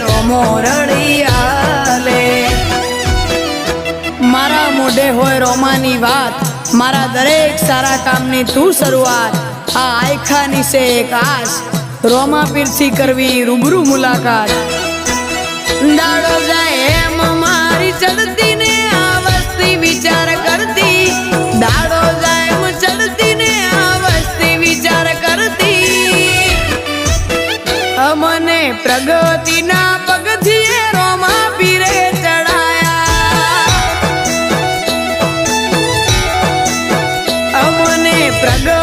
રોમો રળિયાલે મારા મોઢે હોય રોમાની વાત મારા દરેક સારા કામની તું શરૂઆત આ આયખાની છે એક આશ રોમા પીરથી કરવી રૂબરૂ મુલાકાત દાડો જાય એમ મારી ચડતી ને આ વસ્તી વિચાર કરતી દાડો જાય એમ ચડતી ને આ વસ્તી વિચાર કરતી અમને પ્રગતિના પગથિયે રોમા પીરે ચડાયા અમને પ્રગતિ